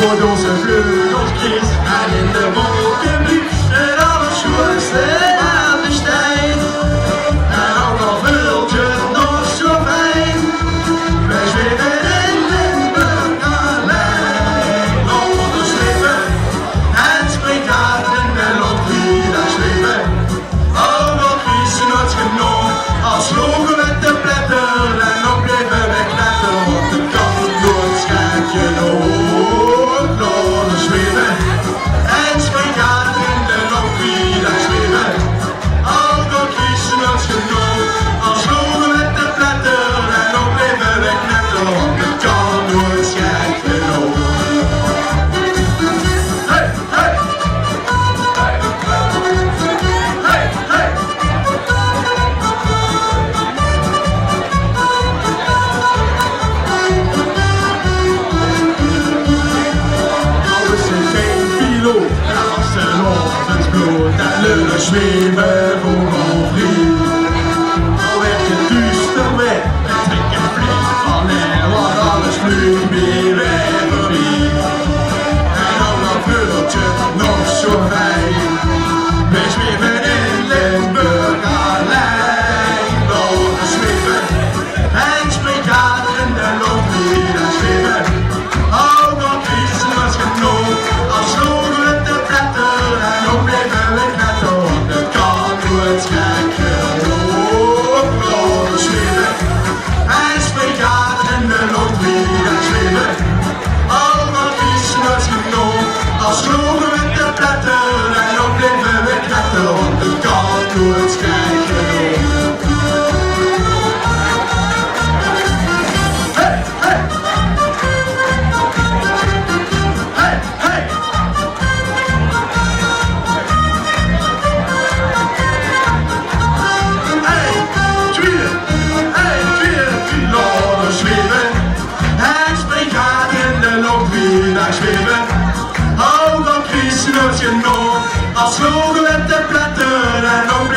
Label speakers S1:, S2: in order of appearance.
S1: Door onze vleugeltjes en in de wolken blieft en alles zoals de besteed. En ook al vult het nog zo fijn, wij zweven in Limburg alleen. Onder schepen en spreekkaarten en lotterie daar zweven. Oh, wat is er nooit genoeg, als vlogen met de pletter en ook bleven we knetten op de kant door het schijntje door. En spreekkaarten in de lotterie daar zweven. Al door kiezen als genoeg, als vlogen met de pletter en ook bleven we knetten op de kant door het schijntje door. Hey, hey! Hey, hey! En als de ochtend bloeit en lullen zweven voor mijn vriend. Al werd het duister weg en trek een vlieg van en wat alles vlucht weer weg voorbij. En dan vult het nog zo fijn, we zweven in Limburg alleen. Door zweven en spreekkaarten de lotterie daar zweven. Oh, dat is wat genoeg, als vlogen met de pletter en ook bleven we knetten op de kant door het schijntje door. Door zweven en spreekkaarten de lotterie daar zweven. Oh, dat is wat genoeg, als vlogen met de pletter en ook bleven we knetten op de kant door het schijntje door. Hey, hey! Daar zweven, oh dan kiezen het genoeg, als vlogen met de pletter en ook